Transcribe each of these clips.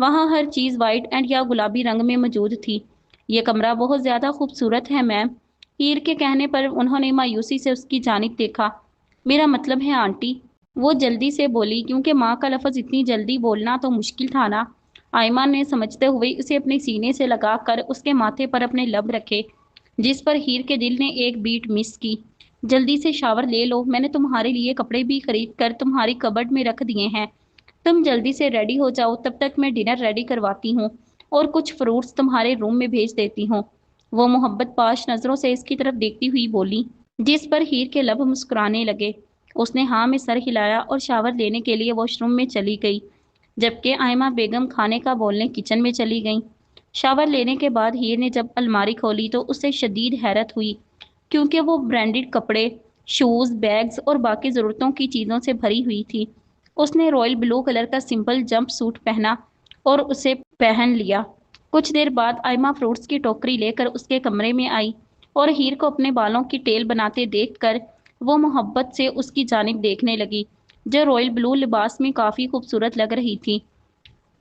وہاں ہر چیز white and یا گلابی رنگ میں موجود تھی۔ یہ کمرہ بہت زیادہ خوبصورت ہے میم۔ ہیر کے کہنے پر انہوں نے مایوسی سے اس کی جانب دیکھا۔ میرا مطلب ہے آنٹی، وہ جلدی سے بولی کیونکہ ماں کا لفظ اتنی جلدی بولنا تو مشکل تھا نا۔ آئمہ نے سمجھتے ہوئے اسے اپنے سینے سے لگا کر اس کے ماتھے پر اپنے لب رکھے، جس پر ہیر کے دل نے ایک بیٹ مس کی۔ جلدی سے شاور لے لو، میں نے تمہارے لیے کپڑے بھی خرید کر تمہاری کبرڈ میں رکھ دیے ہیں۔ تم جلدی سے ریڈی ہو جاؤ، تب تک میں ڈنر ریڈی کرواتی ہوں اور کچھ فروٹس تمہارے روم میں بھیج دیتی ہوں۔ وہ محبت پاش نظروں سے اس کی طرف دیکھتی ہوئی بولی، جس پر ہیر کے لب مسکرانے لگے۔ اس نے ہاں میں سر ہلایا اور شاور لینے کے لیے واش روم میں چلی گئی، جبکہ آئمہ بیگم کھانے کا بولنے کچن میں چلی گئیں۔ شاور لینے کے بعد ہیر نے جب الماری کھولی تو اسے شدید حیرت ہوئی، کیونکہ وہ برانڈڈ کپڑے، شوز، بیگز اور باقی ضرورتوں کی چیزوں سے بھری ہوئی تھی۔ اس نے رائل بلو کلر کا سمپل جمپ سوٹ پہنا اور اسے پہن لیا۔ کچھ دیر بعد آئمہ فروٹس کی ٹوکری لے کر اس کے کمرے میں آئی اور ہیر کو اپنے بالوں کی ٹیل بناتے دیکھ کر وہ محبت سے اس کی جانب دیکھنے لگی، جو رائل بلو لباس میں کافی خوبصورت لگ رہی تھی۔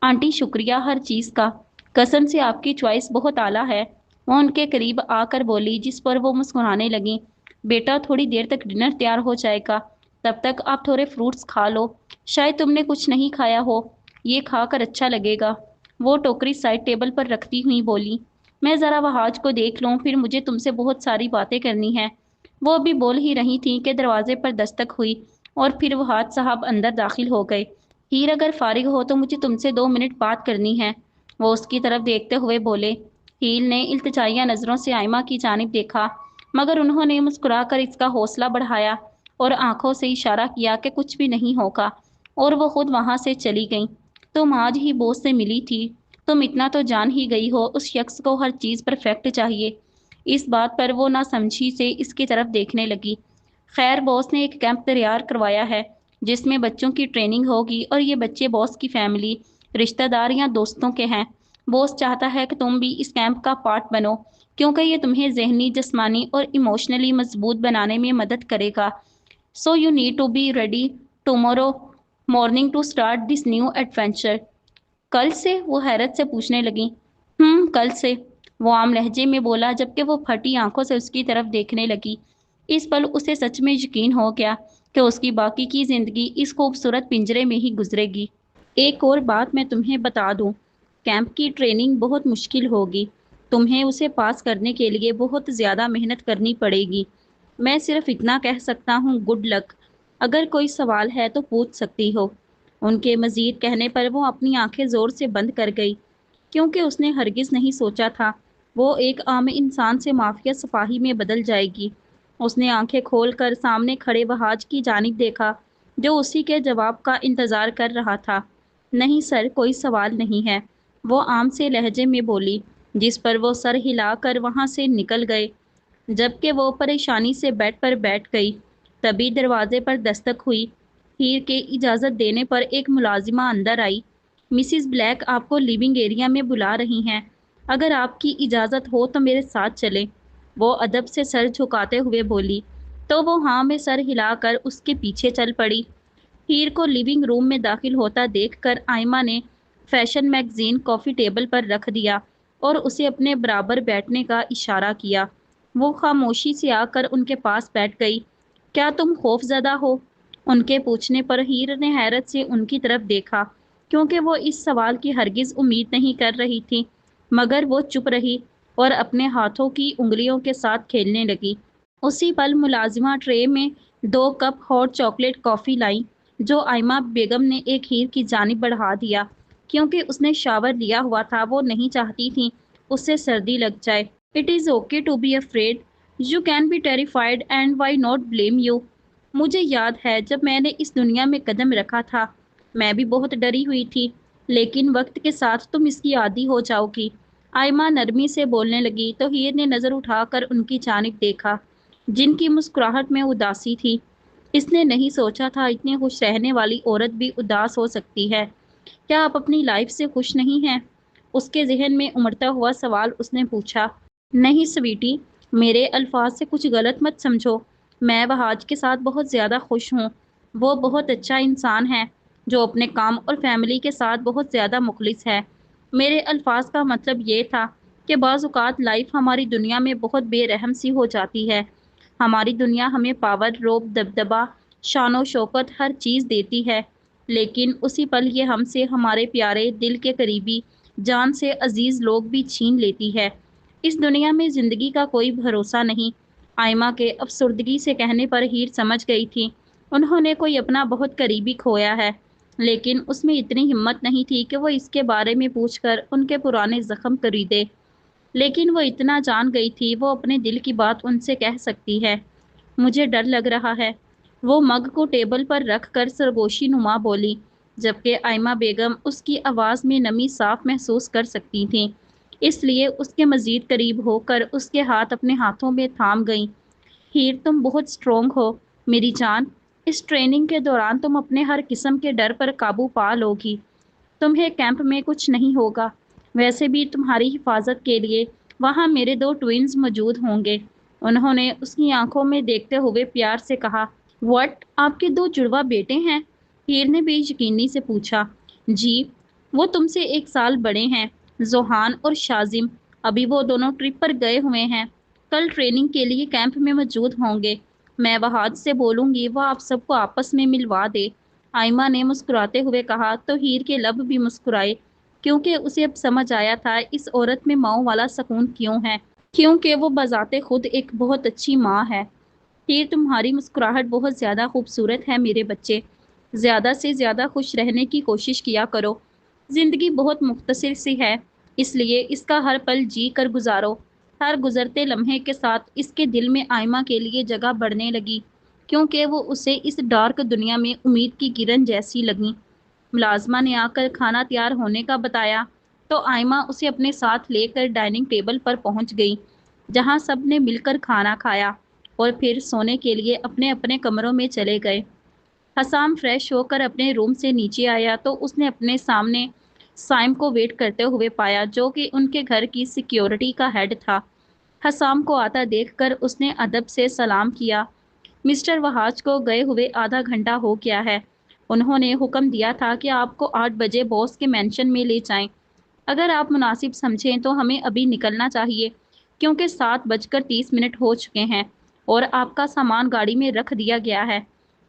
آنٹی شکریہ ہر چیز کا، قسم سے آپ کی چوائس بہت اعلیٰ ہے، وہ ان کے قریب آ کر بولی، جس پر وہ مسکرانے لگیں۔ بیٹا تھوڑی دیر تک ڈنر تیار ہو جائے گا، تب تک آپ تھوڑے فروٹس کھا لو، شاید تم نے کچھ نہیں کھایا ہو، یہ کھا کر اچھا لگے گا۔ وہ ٹوکری سائڈ ٹیبل پر رکھتی ہوئی بولی، میں ذرا وہاج کو دیکھ لوں، پھر مجھے تم سے بہت ساری باتیں کرنی ہیں۔ وہ ابھی بول ہی رہی تھیں کہ دروازے پر دستک ہوئی اور پھر وہاج صاحب اندر داخل ہو گئے۔ ہیر اگر فارغ ہو تو مجھے تم سے 2 منٹ بات کرنی ہے، وہ اس کی طرف دیکھتے ہوئے بولے۔ ہیر نے التجائیہ نظروں سے آئمہ کی جانب دیکھا، مگر انہوں نے مسکرا کر اس کا حوصلہ بڑھایا اور آنکھوں سے اشارہ کیا کہ کچھ بھی نہیں ہوگا، اور وہ خود وہاں سے چلی گئیں۔ تم آج ہی بوس سے ملی تھی، تم اتنا تو جان ہی گئی ہو اس شخص کو ہر چیز پرفیکٹ چاہیے۔ اس بات پر وہ نہ سمجھی سے اس کی طرف دیکھنے لگی۔ خیر باس نے ایک کیمپ تیار کروایا ہے جس میں بچوں کی ٹریننگ ہوگی، اور یہ بچے باس کی فیملی، رشتہ دار یا دوستوں کے ہیں۔ باس چاہتا ہے کہ تم بھی اس کیمپ کا پارٹ بنو، کیونکہ یہ تمہیں ذہنی، جسمانی اور ایموشنلی مضبوط بنانے میں مدد کرے گا۔ So you need to be ready tomorrow morning to start this new adventure. کل سے؟ وہ حیرت سے پوچھنے لگیں۔ کل سے، وہ عام لہجے میں بولا، جبکہ وہ پھٹی آنکھوں سے اس کی طرف دیکھنے لگی۔ اس پل اسے سچ میں یقین ہو گیا کہ اس کی باقی کی زندگی اس خوبصورت پنجرے میں ہی گزرے گی۔ ایک اور بات میں تمہیں بتا دوں، کیمپ کی ٹریننگ بہت مشکل ہوگی، تمہیں اسے پاس کرنے کے لیے بہت زیادہ محنت کرنی پڑے گی۔ میں صرف اتنا کہہ سکتا ہوں، گڈ لک، اگر کوئی سوال ہے تو پوچھ سکتی ہو۔ ان کے مزید کہنے پر وہ اپنی آنکھیں زور سے بند کر گئی، کیونکہ اس نے ہرگز نہیں سوچا تھا وہ ایک عام انسان سے مافیا سپاہی میں بدل جائے گی۔ اس نے آنکھیں کھول کر سامنے کھڑے وہاج کی جانب دیکھا، جو اسی کے جواب کا انتظار کر رہا تھا۔ نہیں سر، کوئی سوال نہیں ہے، وہ عام سے لہجے میں بولی، جس پر وہ سر ہلا کر وہاں سے نکل گئے۔ جبکہ وہ پریشانی سے بیڈ پر بیٹھ گئی، تبھی دروازے پر دستک ہوئی۔ ہیر کے اجازت دینے پر ایک ملازمہ اندر آئی۔ مسز بلیک آپ کو لیونگ ایریا میں بلا رہی ہیں، اگر آپ کی اجازت ہو تو میرے ساتھ چلیں، وہ ادب سے سر جھکاتے ہوئے بولی۔ تو وہ ہاں میں سر ہلا کر اس کے پیچھے چل پڑی۔ ہیر کو لیونگ روم میں داخل ہوتا دیکھ کر آئمہ نے فیشن میگزین کافی ٹیبل پر رکھ دیا اور اسے اپنے برابر بیٹھنے کا اشارہ کیا۔ وہ خاموشی سے آ کر ان کے پاس بیٹھ گئی۔ کیا تم خوف زدہ ہو؟ ان کے پوچھنے پر ہیر نے حیرت سے ان کی طرف دیکھا، کیونکہ وہ اس سوال کی ہرگز امید نہیں کر رہی تھی، مگر وہ چپ رہی اور اپنے ہاتھوں کی انگلیوں کے ساتھ کھیلنے لگی۔ اسی پل ملازمہ ٹرے میں 2 کپ ہاٹ چاکلیٹ کافی لائیں، جو آئمہ بیگم نے ایک ہیر کی جانب بڑھا دیا، کیونکہ اس نے شاور لیا ہوا تھا، وہ نہیں چاہتی تھیں اس سے سردی لگ جائے۔ It is okay to be afraid, you can be terrified and why not blame you. مجھے یاد ہے جب میں نے اس دنیا میں قدم رکھا تھا، میں بھی بہت ڈری ہوئی تھی، لیکن وقت کے ساتھ تم اس کی عادی ہو جاؤ گی، آئمہ نرمی سے بولنے لگی۔ تو ہیر نے نظر اٹھا کر ان کی جانب دیکھا، جن کی مسکراہٹ میں اداسی تھی۔ اس نے نہیں سوچا تھا اتنی خوش رہنے والی عورت بھی اداس ہو سکتی ہے۔ کیا آپ اپنی لائف سے خوش نہیں ہیں؟ اس کے ذہن میں امڑتا ہوا سوال اس نے پوچھا۔ نہیں سویٹی، میرے الفاظ سے کچھ غلط مت سمجھو، میں وہاج کے ساتھ بہت زیادہ خوش ہوں، وہ بہت اچھا انسان ہے، جو اپنے کام اور فیملی کے ساتھ بہت زیادہ مخلص ہے۔ میرے الفاظ کا مطلب یہ تھا کہ بعض اوقات لائف ہماری دنیا میں بہت بے رحم سی ہو جاتی ہے۔ ہماری دنیا ہمیں پاور، روب، دبدبا، شان و شوکت ہر چیز دیتی ہے، لیکن اسی پل یہ ہم سے ہمارے پیارے، دل کے قریبی، جان سے عزیز لوگ بھی چھین لیتی ہے۔ اس دنیا میں زندگی کا کوئی بھروسہ نہیں۔ آئمہ کے افسردگی سے کہنے پر ہیر سمجھ گئی تھی انہوں نے کوئی اپنا بہت قریبی کھویا ہے، لیکن اس میں اتنی ہمت نہیں تھی کہ وہ اس کے بارے میں پوچھ کر ان کے پرانے زخم خریدے۔ لیکن وہ اتنا جان گئی تھی وہ اپنے دل کی بات ان سے کہہ سکتی ہے۔ مجھے ڈر لگ رہا ہے، وہ مگ کو ٹیبل پر رکھ کر سرگوشی نما بولی، جبکہ آئمہ بیگم اس کی آواز میں نمی صاف محسوس کر سکتی تھیں، اس لیے اس کے مزید قریب ہو کر اس کے ہاتھ اپنے ہاتھوں میں تھام گئیں۔ ہیر، تم بہت سٹرونگ ہو میری جان، اس ٹریننگ کے دوران تم اپنے ہر قسم کے ڈر پر قابو پا لو گی، تمہیں کیمپ میں کچھ نہیں ہوگا، ویسے بھی تمہاری حفاظت کے لیے وہاں میرے 2 ٹوئنز موجود ہوں گے۔ انہوں نے اس کی آنکھوں میں دیکھتے ہوئے پیار سے کہا، "وٹ، آپ کے 2 جڑواں بیٹے ہیں؟" ہیر نے بے یقینی سے پوچھا۔ جی، وہ تم سے 1 سال بڑے ہیں، زوہان اور شازم، ابھی وہ دونوں ٹرپ پر گئے ہوئے ہیں، کل ٹریننگ کے لیے کیمپ میں موجود ہوں گے، میں وہاج سے بولوں گی وہ آپ سب کو آپس میں ملوا دے۔ آئمہ نے مسکراتے ہوئے کہا تو ہیر کے لب بھی مسکرائے، کیونکہ اسے اب سمجھ آیا تھا اس عورت میں ماؤں والا سکون کیوں ہے، کیونکہ وہ بذات خود ایک بہت اچھی ماں ہے۔ ہیر، تمہاری مسکراہٹ بہت زیادہ خوبصورت ہے میرے بچے، زیادہ سے زیادہ خوش رہنے کی کوشش کیا کرو، زندگی بہت مختصر سی ہے، اس لیے اس کا ہر پل جی کر گزارو۔ ہر گزرتے لمحے کے ساتھ اس کے دل میں آئمہ کے لیے جگہ بڑھنے لگی، کیونکہ وہ اسے اس ڈارک دنیا میں امید کی کرن جیسی لگیں۔ ملازمہ نے آ کر کھانا تیار ہونے کا بتایا تو آئمہ اسے اپنے ساتھ لے کر ڈائننگ ٹیبل پر پہنچ گئی، جہاں سب نے مل کر کھانا کھایا اور پھر سونے کے لیے اپنے اپنے کمروں میں چلے گئے۔ حسام فریش ہو کر اپنے روم سے نیچے آیا تو اس نے اپنے سامنے سائم کو ویٹ کرتے ہوئے پایا، جو کہ ان کے گھر کی سیکیورٹی کا ہیڈ تھا۔ حسام کو آتا دیکھ کر اس نے ادب سے سلام کیا۔ مسٹر وہاج کو گئے ہوئے آدھا گھنٹہ ہو گیا ہے، انہوں نے حکم دیا تھا کہ آپ کو 8 بجے باس کے مینشن میں لے جائیں، اگر آپ مناسب سمجھیں تو ہمیں ابھی نکلنا چاہیے، کیونکہ 7:30 ہو چکے ہیں اور آپ کا سامان گاڑی میں رکھ دیا گیا ہے۔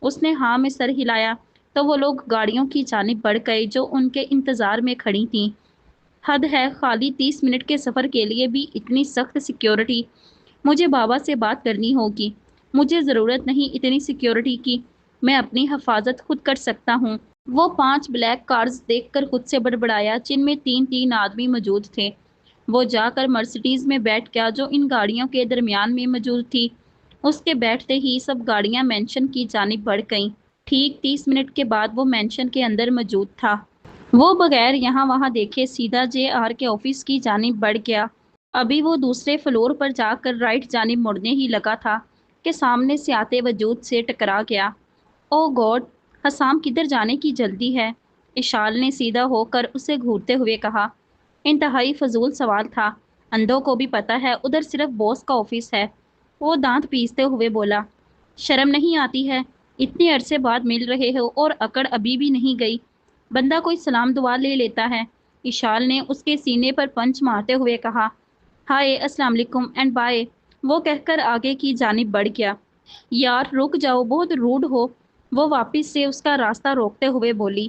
اس نے ہاں میں سر ہلایا تو وہ لوگ گاڑیوں کی جانب بڑھ گئے جو ان کے انتظار میں کھڑی تھیں۔ حد ہے، خالی 30 منٹ کے سفر کے لیے بھی اتنی سخت سیکیورٹی، مجھے بابا سے بات کرنی ہوگی، مجھے ضرورت نہیں اتنی سیکیورٹی کی، میں اپنی حفاظت خود کر سکتا ہوں۔ وہ 5 بلیک کارز دیکھ کر خود سے بڑبڑایا جن میں 3 آدمی موجود تھے۔ وہ جا کر مرسیڈیز میں بیٹھ گیا جو ان گاڑیوں کے درمیان میں موجود تھی۔ اس کے بیٹھتے ہی سب گاڑیاں مینشن کی جانب بڑھ گئیں۔ ٹھیک 30 منٹ کے بعد وہ مینشن کے اندر موجود تھا۔ وہ بغیر یہاں وہاں دیکھے سیدھا JR کے آفس کی جانب بڑھ گیا۔ ابھی وہ دوسرے فلور پر جا کر رائٹ جانب مڑنے ہی لگا تھا کہ سامنے سے آتے وجود سے ٹکرا گیا۔ او گاڈ، حسام کدھر جانے کی جلدی ہے؟ اشال نے سیدھا ہو کر اسے گھورتے ہوئے کہا۔ انتہائی فضول سوال تھا، اندھوں کو بھی پتہ ہے ادھر صرف باس کا آفس ہے۔ وہ دانت پیستے ہوئے بولا، شرم نہیں آتی ہے؟ اتنے عرصے بعد مل رہے ہو اور اکڑ ابھی بھی نہیں گئی، بندہ کوئی سلام دعا لے لیتا ہے۔ اشال نے اس کے سینے پر پنچ مارتے ہوئے کہا، ہائے السلام علیکم اینڈ بائے، وہ کہہ کر آگے کی جانب بڑھ گیا۔ یار رک جاؤ، بہت روڈ ہو، وہ واپس سے اس کا راستہ روکتے ہوئے بولی۔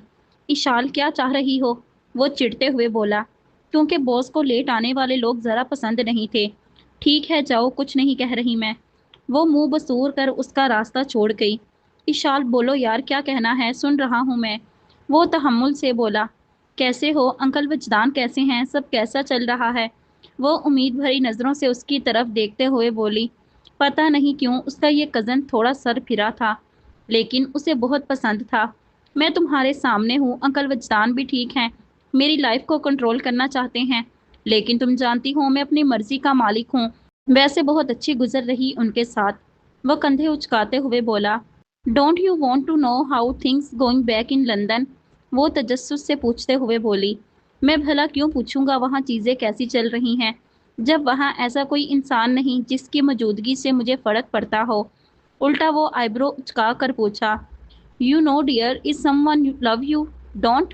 اشال کیا چاہ رہی ہو؟ وہ چڑھتے ہوئے بولا، کیونکہ باس کو لیٹ آنے والے لوگ ذرا پسند نہیں تھے۔ ٹھیک ہے جاؤ، کچھ نہیں کہہ رہی میں۔ وہ منہ بسور کر اس کا راستہ چھوڑ گئی۔ اشال بولو یار کیا کہنا ہے، سن رہا ہوں میں۔ وہ تحمل سے بولا، کیسے ہو انکل وجدان، کیسے ہیں سب، کیسا چل رہا ہے؟ وہ امید بھری نظروں سے اس کی طرف دیکھتے ہوئے بولی۔ پتہ نہیں کیوں اس کا یہ کزن تھوڑا سر پھرا تھا، لیکن اسے بہت پسند تھا۔ میں تمہارے سامنے ہوں، انکل وجدان بھی ٹھیک ہیں، میری لائف کو کنٹرول کرنا چاہتے ہیں، لیکن تم جانتی ہو میں اپنی مرضی کا مالک ہوں۔ ویسے بہت اچھی گزر رہی ان کے ساتھ، وہ کندھے اچکاتے ہوئے بولا۔ Don't you want to know how things going back in London? وہ تجسس سے پوچھتے ہوئے بولی۔ میں بھلا کیوں پوچھوں گا وہاں چیزیں کیسی چل رہی ہیں، جب وہاں ایسا کوئی انسان نہیں جس کی موجودگی سے مجھے فرق پڑتا ہو۔ الٹا وہ آئی برو اچکا کر پوچھا، you know dear is someone love you don't.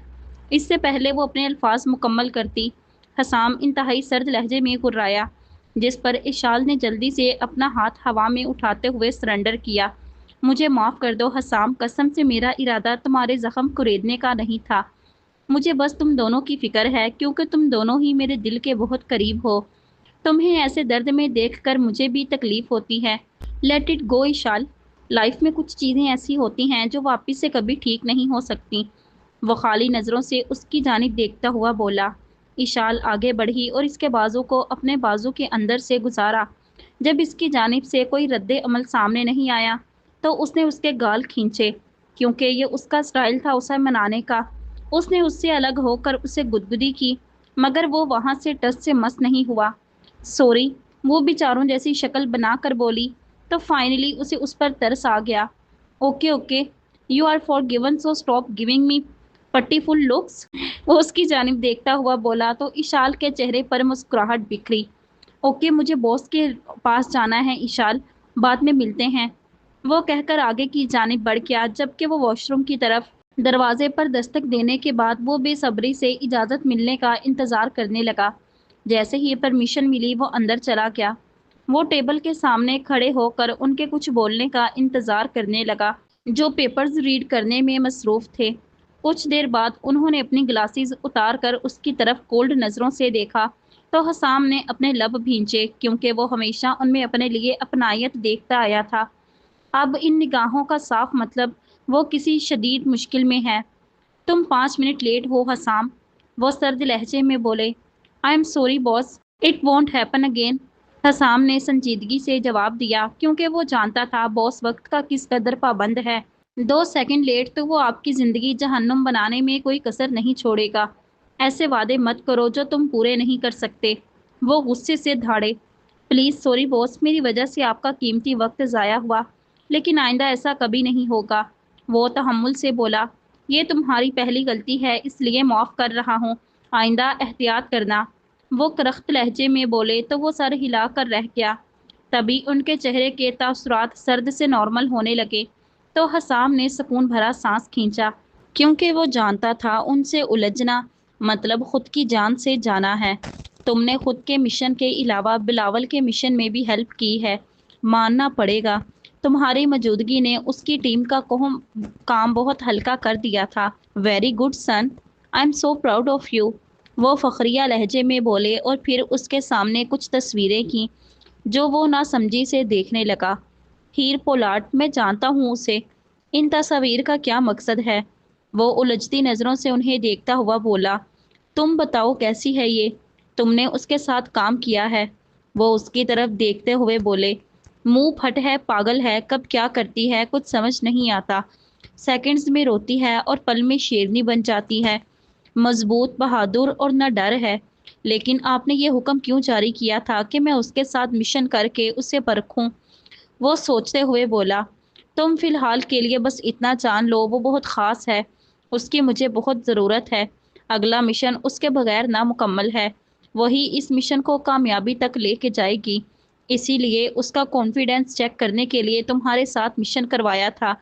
اس سے پہلے وہ اپنے الفاظ مکمل کرتی حسام انتہائی سرد لہجے میں گرایا، جس پر اشال نے جلدی سے اپنا ہاتھ ہوا میں اٹھاتے ہوئے سرنڈر کیا۔ مجھے معاف کر دو حسام، قسم سے میرا ارادہ تمہارے زخم کریدنے کا نہیں تھا۔ مجھے بس تم دونوں کی فکر ہے کیونکہ تم دونوں ہی میرے دل کے بہت قریب ہو۔ تمہیں ایسے درد میں دیکھ کر مجھے بھی تکلیف ہوتی ہے۔ لیٹ اٹ گو اشال، لائف میں کچھ چیزیں ایسی ہوتی ہیں جو واپس سے کبھی ٹھیک نہیں ہو سکتی۔ وہ خالی نظروں سے اس کی جانب دیکھتا ہوا بولا۔ اشال آگے بڑھی اور اس کے بازو کو اپنے بازو کے اندر سے گزارا۔ جب اس کی جانب سے کوئی رد عمل سامنے نہیں آیا تو اس نے اس کے گال کھینچے، کیونکہ یہ اس کا سٹائل تھا اسے منانے کا۔ اس نے اس سے الگ ہو کر اسے گدگدی کی، مگر وہ وہاں سے ٹس سے مس نہیں ہوا۔ سوری، وہ بیچاروں جیسی شکل بنا کر بولی تو فائنلی اسے اس پر ترس آ گیا۔ Okay okay, you are forgiven so stop giving me pitiful looks. وہ اس کی جانب دیکھتا ہوا بولا تو اشال کے چہرے پر مسکراہٹ بکھری۔ اوکے، مجھے باس کے پاس جانا ہے اشال، بعد میں ملتے ہیں، وہ کہہ کر آگے کی جانب بڑھ گیا، جبکہ وہ واش روم کی طرف دروازے پر دستک دینے کے بعد وہ بے صبری سے اجازت ملنے کا انتظار کرنے لگا۔ جیسے ہی پرمیشن ملی وہ اندر چلا گیا۔ وہ ٹیبل کے سامنے کھڑے ہو کر ان کے کچھ بولنے کا انتظار کرنے لگا، جو پیپرز ریڈ کرنے میں مصروف تھے۔ کچھ دیر بعد انہوں نے اپنی گلاسز اتار کر اس کی طرف کولڈ نظروں سے دیکھا تو حسام نے اپنے لب بھینچے، کیونکہ وہ ہمیشہ ان میں اپنے لیے اپنائیت دیکھتا آیا تھا۔ اب ان نگاہوں کا صاف مطلب وہ کسی شدید مشکل میں ہے۔ تم 5 منٹ لیٹ ہو حسام، وہ سرد لہجے میں بولے۔ I am sorry boss, it won't happen again, Hussam نے سنجیدگی سے جواب دیا، کیونکہ وہ جانتا تھا باس وقت کا کس قدر پابند ہے۔ 2 سیکنڈ لیٹ تو وہ آپ کی زندگی جہنم بنانے میں کوئی کسر نہیں چھوڑے گا۔ ایسے وعدے مت کرو جو تم پورے نہیں کر سکتے، وہ غصے سے دھاڑے۔ پلیز سوری باس، میری وجہ سے آپ کا قیمتی وقت ضائع ہوا، لیکن آئندہ ایسا کبھی نہیں ہوگا، وہ تحمل سے بولا۔ یہ تمہاری پہلی غلطی ہے، اس لیے معاف کر رہا ہوں، آئندہ احتیاط کرنا، وہ کرخت لہجے میں بولے تو وہ سر ہلا کر رہ گیا۔ تبھی ان کے چہرے کے تاثرات سرد سے نارمل ہونے لگے تو حسام نے سکون بھرا سانس کھینچا، کیونکہ وہ جانتا تھا ان سے الجھنا مطلب خود کی جان سے جانا ہے۔ تم نے خود کے مشن کے علاوہ بلاول کے مشن میں بھی ہیلپ کی ہے، ماننا پڑے گا، تمہاری موجودگی نے اس کی ٹیم کا کام بہت ہلکا کر دیا تھا۔ Very good son, I am so proud of you, وہ فخریہ لہجے میں بولے اور پھر اس کے سامنے کچھ تصویریں کیں جو وہ ناسمجھی سے دیکھنے لگا۔ ہیر پولارڈ، میں جانتا ہوں اسے، ان تصاویر کا کیا مقصد ہے؟ وہ الجھتی نظروں سے انہیں دیکھتا ہوا بولا۔ تم بتاؤ کیسی ہے یہ؟ تم نے اس کے ساتھ کام کیا ہے؟ وہ اس کی طرف دیکھتے ہوئے بولے۔ منہ پھٹ ہے، پاگل ہے، کب کیا کرتی ہے کچھ سمجھ نہیں آتا، سیکنڈز میں روتی ہے اور پل میں شیرنی بن جاتی ہے، مضبوط، بہادر اور نہ ڈر ہے۔ لیکن آپ نے یہ حکم کیوں جاری کیا تھا کہ میں اس کے ساتھ مشن کر کے اسے پرکھوں؟ وہ سوچتے ہوئے بولا۔ تم فی الحال کے لیے بس اتنا جان لو وہ بہت خاص ہے، اس کی مجھے بہت ضرورت ہے، اگلا مشن اس کے بغیر نامکمل ہے، وہی اس مشن کو کامیابی تک لے کے جائے گی، اسی لیے اس کا کانفیڈنس چیک کرنے کے لیے تمہارے ساتھ مشن کروایا تھا،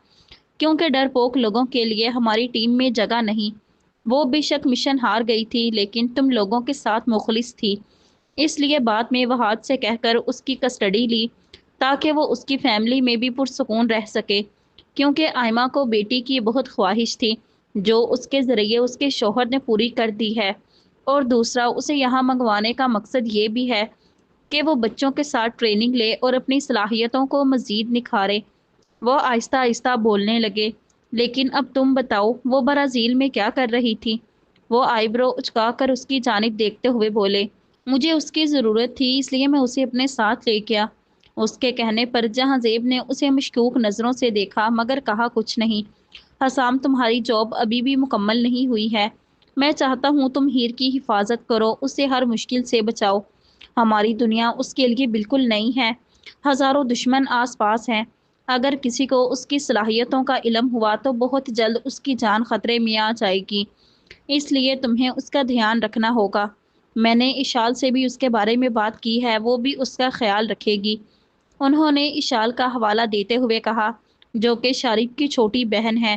کیونکہ ڈرپوک لوگوں کے لیے ہماری ٹیم میں جگہ نہیں۔ وہ بے شک مشن ہار گئی تھی لیکن تم لوگوں کے ساتھ مخلص تھی، اس لیے بعد میں وہ ہاتھ سے کہہ کر اس کی کسٹڈی لی تاکہ وہ اس کی فیملی میں بھی پرسکون رہ سکے، کیونکہ آئمہ کو بیٹی کی بہت خواہش تھی جو اس کے ذریعے اس کے شوہر نے پوری کر دی ہے، اور دوسرا اسے یہاں منگوانے کا مقصد یہ بھی ہے کہ وہ بچوں کے ساتھ ٹریننگ لے اور اپنی صلاحیتوں کو مزید نکھارے۔ وہ آہستہ آہستہ بولنے لگے۔ لیکن اب تم بتاؤ وہ برازیل میں کیا کر رہی تھی؟ وہ آئی برو اچکا کر اس کی جانب دیکھتے ہوئے بولے۔ مجھے اس کی ضرورت تھی اس لیے میں اسے اپنے ساتھ لے گیا۔ اس کے کہنے پر جہاں زیب نے اسے مشکوک نظروں سے دیکھا مگر کہا کچھ نہیں۔ حسام، تمہاری جاب ابھی بھی مکمل نہیں ہوئی ہے، میں چاہتا ہوں تم ہیر کی حفاظت کرو، اسے ہر مشکل سے بچاؤ، ہماری دنیا اس کے لیے بالکل نئی ہے، ہزاروں دشمن آس پاس ہیں، اگر کسی کو اس کی صلاحیتوں کا علم ہوا تو بہت جلد اس کی جان خطرے میں آ جائے گی، اس لیے تمہیں اس کا دھیان رکھنا ہوگا۔ میں نے اشال سے بھی اس کے بارے میں بات کی ہے، وہ بھی اس کا خیال رکھے گی، انہوں نے اشال کا حوالہ دیتے ہوئے کہا، جو کہ شارب کی چھوٹی بہن ہے۔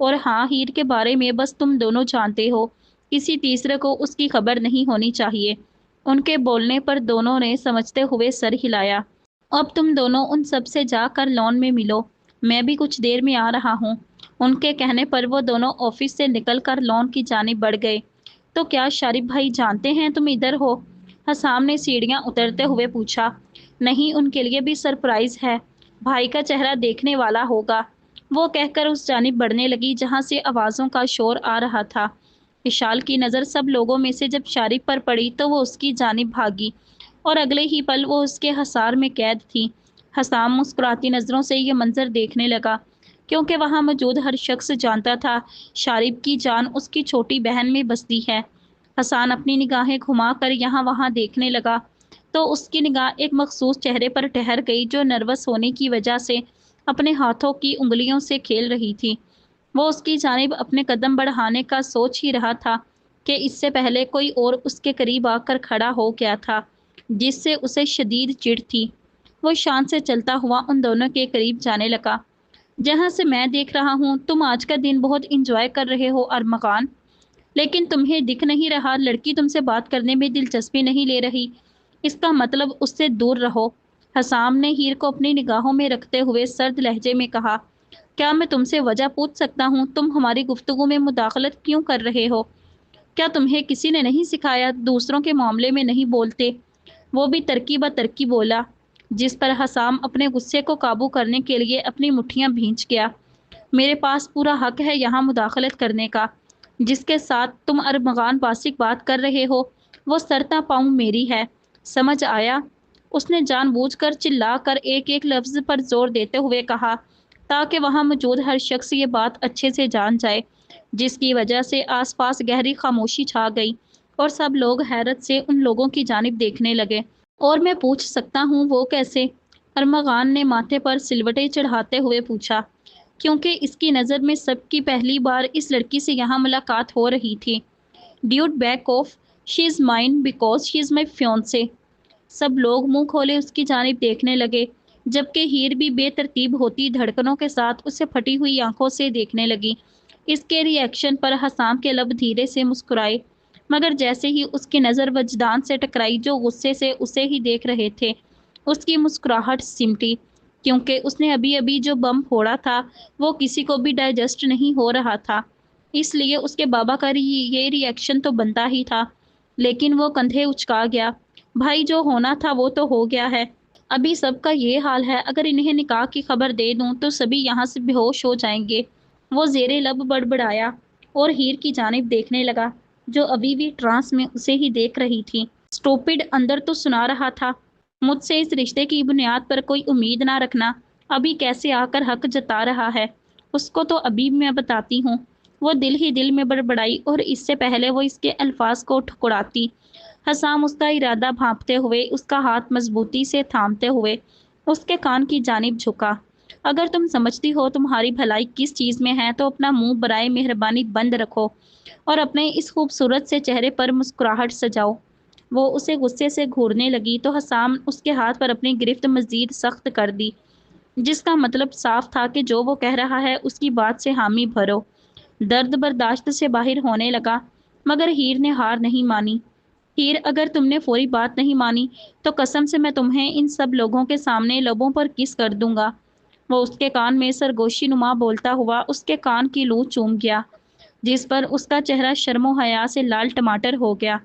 اور ہاں، ہیر کے بارے میں بس تم دونوں جانتے ہو، کسی تیسرے کو اس کی خبر نہیں ہونی چاہیے۔ ان کے بولنے پر دونوں نے سمجھتے ہوئے سر ہلایا۔ اب تم دونوں ان سب سے جا کر لان میں ملو، میں بھی کچھ دیر میں آ رہا ہوں۔ ان کے کہنے پر وہ دونوں آفس سے نکل کر لان کی جانب بڑھ گئے۔ تو کیا شارف بھائی جانتے ہیں تم ادھر ہو؟ حسام نے سیڑھیاں اترتے ہوئے پوچھا۔ نہیں، ان کے لیے بھی سرپرائز ہے، بھائی کا چہرہ دیکھنے والا ہوگا، وہ کہہ کر اس جانب بڑھنے لگی جہاں سے آوازوں کا شور آ رہا تھا۔ وشال کی نظر سب لوگوں میں سے جب شارف پر پڑی تو وہ اس کی جانب بھاگی اور اگلے ہی پل وہ اس کے حصار میں قید تھی۔ حسام مسکراتی نظروں سے یہ منظر دیکھنے لگا کیونکہ وہاں موجود ہر شخص جانتا تھا شارف کی جان اس کی چھوٹی بہن میں بستی ہے۔ حسان اپنی نگاہیں گھما کر یہاں وہاں دیکھنے لگا تو اس کی نگاہ ایک مخصوص چہرے پر ٹھہر گئی جو نروس ہونے کی وجہ سے اپنے ہاتھوں کی انگلیوں سے کھیل رہی تھی۔ وہ اس کی جانب اپنے قدم بڑھانے کا سوچ ہی رہا تھا کہ اس سے پہلے کوئی اور اس کے قریب آ کر کھڑا ہو گیا تھا جس سے اسے شدید چڑ تھی۔ وہ شان سے چلتا ہوا ان دونوں کے قریب جانے لگا۔ جہاں سے میں دیکھ رہا ہوں تم آج کا دن بہت انجوائے کر رہے ہو ارمغان، لیکن تمہیں دکھ نہیں رہا لڑکی تم سے بات کرنے میں دلچسپی نہیں لے رہی، اس کا مطلب اس سے دور رہو۔ حسام نے ہیر کو اپنی نگاہوں میں رکھتے ہوئے سرد لہجے میں کہا۔ کیا میں تم سے وجہ پوچھ سکتا ہوں تم ہماری گفتگو میں مداخلت کیوں کر رہے ہو؟ کیا تمہیں کسی نے نہیں سکھایا دوسروں کے معاملے میں نہیں بولتے؟ وہ بھی ترکی بہ ترکی بولا، جس پر حسام اپنے غصے کو قابو کرنے کے لیے اپنی مٹھیاں بھینچ گیا۔ میرے پاس پورا حق ہے یہاں مداخلت کرنے کا، جس کے ساتھ تم ارمغان باسق بات کر رہے ہو وہ سرتا پاؤں میری ہے، سمجھ آیا؟ اس نے جان بوجھ کر چلا کر ایک ایک لفظ پر زور دیتے ہوئے کہا تاکہ وہاں موجود ہر شخص یہ بات اچھے سے جان جائے، جس کی وجہ سے آس پاس گہری خاموشی چھا گئی اور سب لوگ حیرت سے ان لوگوں کی جانب دیکھنے لگے۔ اور میں پوچھ سکتا ہوں وہ کیسے؟ ارمغان نے ماتھے پر سلوٹیں چڑھاتے ہوئے پوچھا، کیونکہ اس کی نظر میں سب کی پہلی بار اس لڑکی سے یہاں ملاقات ہو رہی تھی۔ David back off, she is mine because she is my fiancée. سب لوگ منہ کھولے اس کی جانب دیکھنے لگے جبکہ ہیر بھی بے ترتیب ہوتی دھڑکنوں کے ساتھ اسے پھٹی ہوئی آنکھوں سے دیکھنے لگی۔ اس کے ری ایکشن پر حسام کے لب دھیرے سے مسکرائے، مگر جیسے ہی اس کی نظر وجدان سے ٹکرائی جو غصے سے اسے ہی دیکھ رہے تھے، اس کی مسکراہٹ سمٹی، کیونکہ اس نے ابھی ابھی جو بم پھوڑا تھا وہ کسی کو بھی ڈائجسٹ نہیں ہو رہا تھا، اس لیے اس کے بابا کا یہ ری ایکشن تو بنتا ہی تھا، لیکن وہ کندھے اچکا گیا۔ بھائی جو ہونا تھا وہ تو ہو گیا ہے، ابھی سب کا یہ حال ہے، اگر انہیں نکاح کی خبر دے دوں تو سبھی یہاں سے بے ہوش ہو جائیں گے۔ وہ زیر لب بڑبڑایا اور ہیر کی جانب دیکھنے لگا جو ابھی بھی ٹرانس میں اسے ہی دیکھ رہی تھی۔ اسٹوپڈ، اندر تو سنا رہا تھا مجھ سے اس رشتے کی بنیاد پر کوئی امید نہ رکھنا، ابھی کیسے آ کر حق جتا رہا ہے، اس کو تو ابھی میں بتاتی ہوں۔ وہ دل ہی دل میں بڑبڑائی اور اس سے پہلے وہ اس کے الفاظ کو ٹھکراتی، حسام اس کا ارادہ بھانپتے ہوئے اس کا ہاتھ مضبوطی سے تھامتے ہوئے اس کے کان کی جانب جھکا۔ اگر تم سمجھتی ہو تمہاری بھلائی کس چیز میں ہے تو اپنا منہ برائے مہربانی بند رکھو اور اپنے اس خوبصورت سے چہرے پر مسکراہٹ سجاؤ۔ وہ اسے غصے سے گھورنے لگی تو حسام اس کے ہاتھ پر اپنی گرفت مزید سخت کر دی، جس کا مطلب صاف تھا کہ جو وہ کہہ رہا ہے اس کی بات سے حامی بھرو۔ درد برداشت سے باہر ہونے لگا مگر ہیر نے ہار نہیں مانی۔ ہیر، اگر تم نے فوری بات نہیں مانی تو قسم سے میں تمہیں ان سب لوگوں کے سامنے لبوں پر کس کر دوں گا۔ وہ اس کے کان میں سرگوشی نما بولتا ہوا اس کے کان کی لو چوم گیا، جس پر اس کا چہرہ شرم و حیا سے لال ٹماٹر ہو گیا۔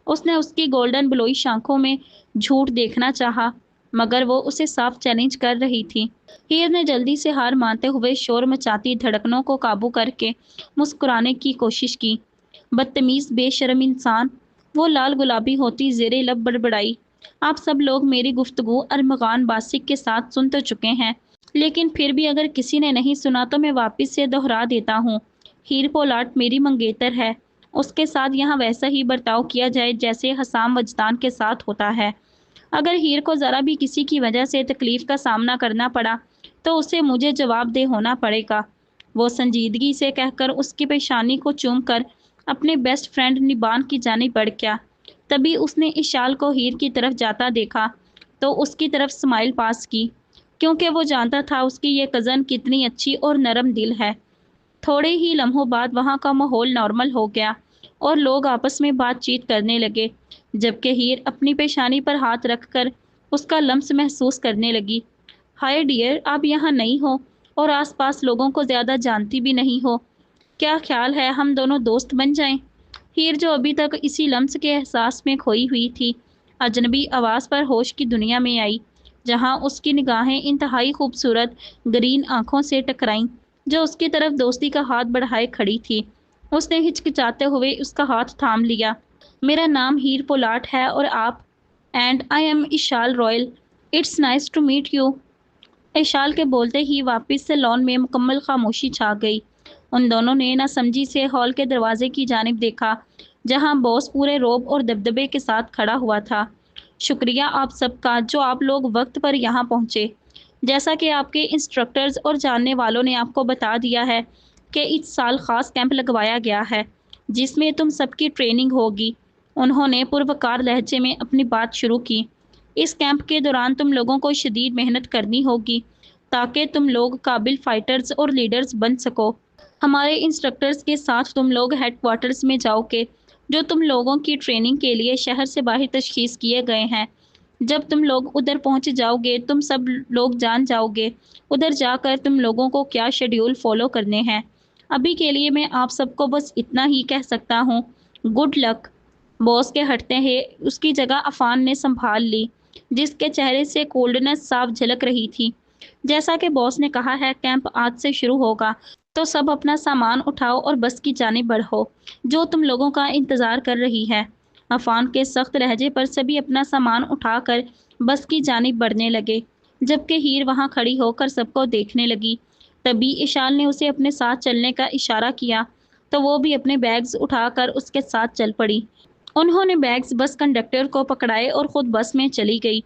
اس نے اس کی گولڈن بلوئی آنکھوں میں جھوٹ دیکھنا چاہا مگر وہ اسے صاف چیلنج کر رہی تھی۔ ہیر نے جلدی سے ہار مانتے ہوئے شور مچاتی دھڑکنوں کو قابو کر کے مسکرانے کی کوشش کی۔ بدتمیز، بے شرم انسان، وہ لال گلابی ہوتی زیر لب بڑبڑائی۔ آپ سب لوگ میری گفتگو ارمغان باسق کے ساتھ سن تو چکے ہیں، لیکن پھر بھی اگر کسی نے نہیں سنا تو میں واپس سے دہرا دیتا ہوں۔ ہیر پولاٹ میری منگیتر ہے، اس کے ساتھ یہاں ویسا ہی برتاؤ کیا جائے جیسے حسام وجدان کے ساتھ ہوتا ہے۔ اگر ہیر کو ذرا بھی کسی کی وجہ سے تکلیف کا سامنا کرنا پڑا تو اسے مجھے جواب دہ ہونا پڑے گا۔ وہ سنجیدگی سے کہہ کر اس کی پیشانی کو چوم کر اپنے بیسٹ فرینڈ نبان کی جانب بڑھ گیا۔ تبھی اس نے اشال کو ہیر کی طرف جاتا دیکھا تو اس کی طرف سمائل پاس کی، کیونکہ وہ جانتا تھا اس کی یہ کزن کتنی اچھی اور نرم دل ہے۔ تھوڑے ہی لمحوں بعد وہاں کا ماحول نارمل ہو گیا اور لوگ آپس میں بات چیت کرنے لگے، جبکہ ہیر اپنی پیشانی پر ہاتھ رکھ کر اس کا لمس محسوس کرنے لگی۔ ہائے ڈیئر، آپ یہاں نہیں ہو اور آس پاس لوگوں کو زیادہ جانتی بھی نہیں ہو، کیا خیال ہے ہم دونوں دوست بن جائیں؟ ہیر جو ابھی تک اسی لمس کے احساس میں کھوئی ہوئی تھی، اجنبی آواز پر ہوش کی دنیا میں آئی، جہاں اس کی نگاہیں انتہائی خوبصورت گرین آنکھوں سے ٹکرائیں جو اس کی طرف دوستی کا ہاتھ بڑھائے کھڑی تھی۔ اس نے ہچکچاتے ہوئے اس کا ہاتھ تھام لیا۔ میرا نام ہیر پولاٹ ہے اور آپ؟ And I am Ashal Royal, it's nice to meet you. Ashal کے بولتے ہی واپس سے لان میں مکمل خاموشی چھا گئی۔ ان دونوں نے نہ سمجھی سے ہال کے دروازے کی جانب دیکھا، جہاں باس پورے روب اور دبدبے کے ساتھ کھڑا ہوا تھا۔ شکریہ آپ سب کا جو آپ لوگ وقت پر یہاں پہنچے۔ جیسا کہ آپ کے انسٹرکٹرز اور جاننے والوں نے آپ کو بتا دیا ہے کہ اس سال خاص کیمپ لگوایا گیا ہے جس میں تم سب کی ٹریننگ ہوگی۔ انہوں نے پروقار لہجے میں اپنی بات شروع کی۔ اس کیمپ کے دوران تم لوگوں کو شدید محنت کرنی ہوگی تاکہ تم لوگ قابل فائٹرز اور لیڈرز بن سکو۔ ہمارے انسٹرکٹرز کے ساتھ تم لوگ ہیڈ کوارٹرز میں جاؤ گے جو تم لوگوں کی ٹریننگ کے لیے شہر سے باہر تشخیص کیے گئے ہیں۔ جب تم لوگ ادھر پہنچ جاؤ گے تم سب لوگ جان جاؤ گے ادھر جا کر تم لوگوں کو کیا شیڈیول فالو کرنے ہیں۔ ابھی کے لیے میں آپ سب کو بس اتنا ہی کہہ سکتا ہوں، گڈ لک۔ باس کے ہٹتے ہی اس کی جگہ عفان نے سنبھال لی، جس کے چہرے سے کولڈنس صاف جھلک رہی تھی۔ جیسا کہ باس نے کہا ہے کیمپ آج سے شروع ہوگا، تو سب اپنا سامان اٹھاؤ اور بس کی جانب بڑھو جو تم لوگوں کا انتظار کر رہی ہے۔ عفان کے سخت لہجے پر سبھی اپنا سامان اٹھا کر بس کی جانب بڑھنے لگے، جبکہ ہیر وہاں کھڑی ہو کر سب کو دیکھنے لگی۔ تبھی اشال نے اسے اپنے ساتھ چلنے کا اشارہ کیا تو وہ بھی اپنے بیگز اٹھا کر اس کے ساتھ چل پڑی۔ انہوں نے بیگز بس کنڈکٹر کو پکڑائے اور خود بس میں چلی گئی،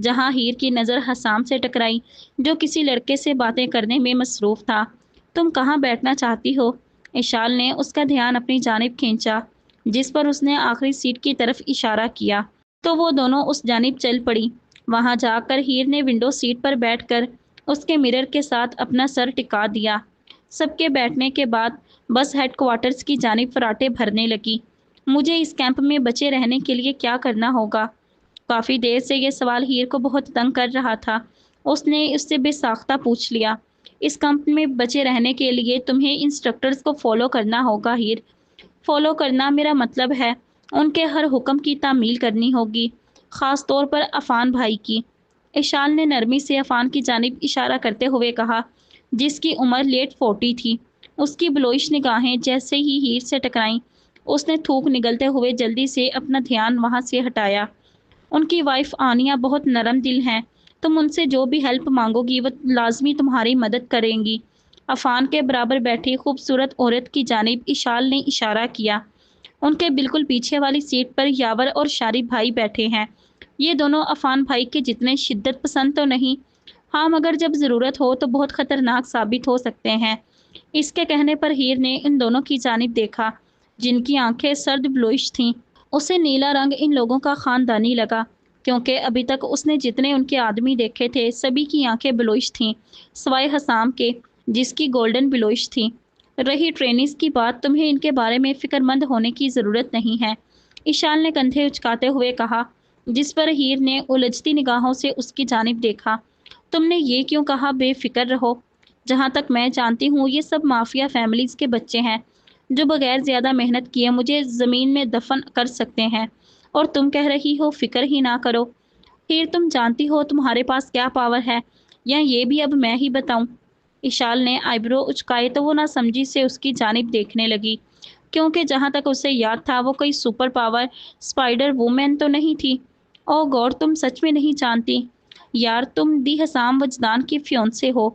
جہاں ہیر کی نظر حسام سے ٹکرائی جو کسی لڑکے سے باتیں کرنے میں مصروف تھا۔ تم کہاں بیٹھنا چاہتی ہو؟ اشال نے اس کا دھیان اپنی جانب کھینچا، جس پر اس نے آخری سیٹ کی طرف اشارہ کیا تو وہ دونوں اس جانب چل پڑی۔ وہاں جا کر ہیر نے ونڈو سیٹ پر بیٹھ کر اس کے مرر کے ساتھ اپنا سر ٹکا دیا۔ سب کے بیٹھنے کے بعد بس ہیڈ کوارٹرز کی جانب فراٹے بھرنے لگی۔ مجھے اس کیمپ میں بچے رہنے کے لیے کیا کرنا ہوگا؟ کافی دیر سے یہ سوال ہیر کو بہت تنگ کر رہا تھا۔ اس نے اس سے بے ساختہ پوچھ لیا۔ اس کیمپ میں بچے رہنے کے لیے تمہیں انسٹرکٹرز کو فالو کرنا ہوگا ہیر۔ فالو کرنا میرا مطلب ہے ان کے ہر حکم کی تعمیل کرنی ہوگی، خاص طور پر عفان بھائی کی۔ اشال نے نرمی سے عفان کی جانب اشارہ کرتے ہوئے کہا، جس کی عمر لیٹ 40 تھی۔ اس کی بلوئش نگاہیں جیسے ہی ہیر سے ٹکرائیں، اس نے تھوک نگلتے ہوئے جلدی سے اپنا دھیان وہاں سے ہٹایا۔ ان کی وائف آنیہ بہت نرم دل ہیں، تم ان سے جو بھی ہیلپ مانگو گی وہ لازمی تمہاری مدد کریں گی۔ عفان کے برابر بیٹھی خوبصورت عورت کی جانب اشال نے اشارہ کیا۔ ان کے بالکل پیچھے والی سیٹ پر یاور اور شارب بھائی بیٹھے ہیں۔ یہ دونوں عفان بھائی کے جتنے شدت پسند تو نہیں، ہاں مگر جب ضرورت ہو تو بہت خطرناک ثابت ہو سکتے ہیں۔ اس کے کہنے پر ہیر نے ان دونوں کی جانب دیکھا جن کی آنکھیں سرد بلوئش تھیں۔ اسے نیلا رنگ ان لوگوں کا خاندانی لگا، کیونکہ ابھی تک اس نے جتنے ان کے آدمی دیکھے تھے سبھی کی آنکھیں بلوئش تھیں سوائے حسام کے، جس کی گولڈن بلوئش تھی۔ رہی ٹرینیز کی بات، تمہیں ان کے بارے میں فکر مند ہونے کی ضرورت نہیں ہے، اشال نے کندھے اچکاتے ہوئے کہا، جس پر ہیر نے الجھتی نگاہوں سے اس کی جانب دیکھا۔ تم نے یہ کیوں کہا بے فکر رہو؟ جہاں تک میں جانتی ہوں یہ سب مافیا فیملیز کے بچے ہیں جو بغیر زیادہ محنت کیے مجھے زمین میں دفن کر سکتے ہیں، اور تم کہہ رہی ہو فکر ہی نہ کرو۔ ہیر تم جانتی ہو تمہارے پاس کیا پاور ہے، یا یہ بھی اب میں ہی بتاؤں؟ اشال نے آئی برو اچکائے تو وہ نہ سمجھی سے اس کی جانب دیکھنے لگی، کیونکہ جہاں تک اسے یاد تھا وہ کوئی سپر پاور اسپائڈر وومن تو نہیں تھی۔ او گوڈ، تم سچ میں نہیں جانتی؟ یار تم دی حسام وجدان کی فیونسے ہو،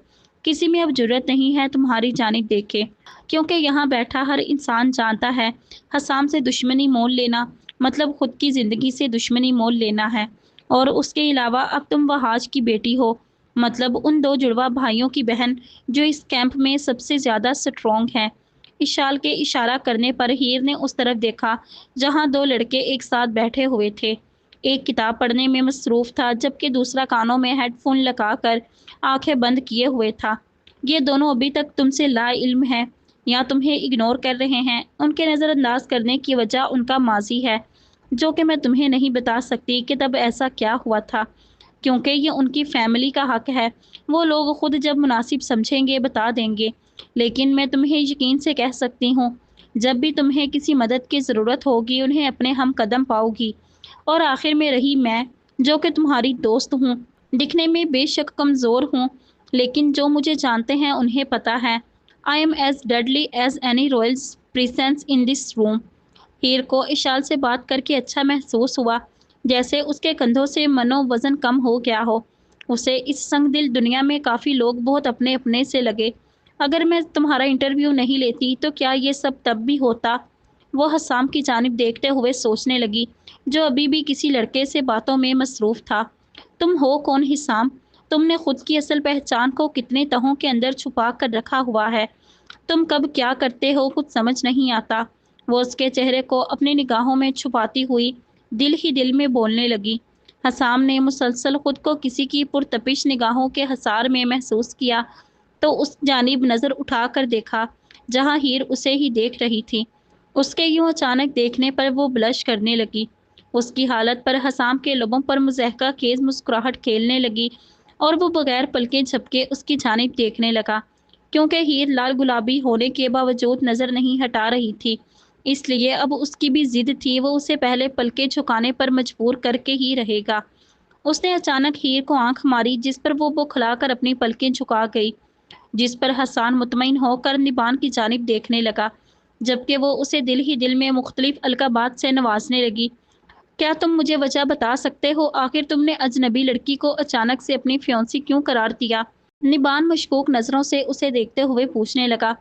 کسی میں اب جرت نہیں ہے تمہاری جانب دیکھے، کیونکہ یہاں بیٹھا ہر انسان جانتا ہے حسام سے دشمنی مول لینا مطلب خود کی زندگی سے دشمنی مول لینا ہے، اور اس کے علاوہ اب تم وہاج کی بیٹی ہو، مطلب ان دو جڑواں بھائیوں کی بہن جو اس کیمپ میں سب سے زیادہ سٹرونگ ہیں۔ اشال کے اشارہ کرنے پر ہیر نے اس طرف دیکھا جہاں دو لڑکے ایک ساتھ بیٹھے ہوئے تھے۔ ایک کتاب پڑھنے میں مصروف تھا جبکہ دوسرا کانوں میں ہیڈ فون لگا کر آنکھیں بند کیے ہوئے تھا۔ یہ دونوں ابھی تک تم سے لا علم ہیں یا تمہیں اگنور کر رہے ہیں۔ ان کے نظر انداز کرنے کی وجہ ان کا ماضی ہے، جو کہ میں تمہیں نہیں بتا سکتی کہ تب ایسا کیا ہوا تھا، کیونکہ یہ ان کی فیملی کا حق ہے۔ وہ لوگ خود جب مناسب سمجھیں گے بتا دیں گے، لیکن میں تمہیں یقین سے کہہ سکتی ہوں، جب بھی تمہیں کسی مدد کی ضرورت ہوگی انہیں اپنے ہم قدم پاؤ گی۔ اور آخر میں رہی میں، جو کہ تمہاری دوست ہوں، دکھنے میں بے شک کمزور ہوں، لیکن جو مجھے جانتے ہیں انہیں پتہ ہے I am as deadly as any royal presence in this room۔ ہیر کو اشال سے بات کر کے اچھا محسوس ہوا، جیسے اس کے کندھوں سے منو وزن کم ہو گیا ہو۔ اسے اس سنگ دل دنیا میں کافی لوگ بہت اپنے اپنے سے لگے۔ اگر میں تمہارا انٹرویو نہیں لیتی تو کیا یہ سب تب بھی ہوتا؟ وہ حسام کی جانب دیکھتے ہوئے سوچنے لگی، جو ابھی بھی کسی لڑکے سے باتوں میں مصروف تھا۔ تم ہو کون حسام؟ تم نے خود کی اصل پہچان کو کتنے تہوں کے اندر چھپا کر رکھا ہوا ہے؟ تم کب کیا کرتے ہو کچھ سمجھ نہیں آتا۔ وہ اس کے چہرے کو اپنی نگاہوں میں چھپاتی ہوئی دل ہی دل میں بولنے لگی۔ حسام نے مسلسل خود کو کسی کی پرتپش نگاہوں کے حصار میں محسوس کیا تو اس جانب نظر اٹھا کر دیکھا جہاں ہیر اسے ہی دیکھ رہی تھی۔ اس کے یوں اچانک دیکھنے پر وہ بلش کرنے لگی۔ اس کی حالت پر حسام کے لبوں پر مضحکہ خیز مسکراہٹ کھیلنے لگی اور وہ بغیر پلکیں جھپکے اس کی جانب دیکھنے لگا۔ کیونکہ ہیر لال گلابی ہونے کے باوجود نظر نہیں ہٹا رہی تھی، اس لیے اب اس کی بھی ضد تھی وہ اسے پہلے پلکیں جھکانے پر مجبور کر کے ہی رہے گا۔ اس نے اچانک ہیر کو آنکھ ماری جس پر وہ بوکھلا کر اپنی پلکیں جھکا گئی، جس پر حسان مطمئن ہو کر نبان کی جانب دیکھنے لگا، جبکہ وہ اسے دل ہی دل میں مختلف القابات سے نوازنے لگی۔ کیا تم مجھے وجہ بتا سکتے ہو آخر تم نے اجنبی لڑکی کو اچانک سے اپنی فیونسی کیوں قرار دیا؟ نبان مشکوک نظروں سے اسے دیکھتے ہوئے پوچھنے لگا۔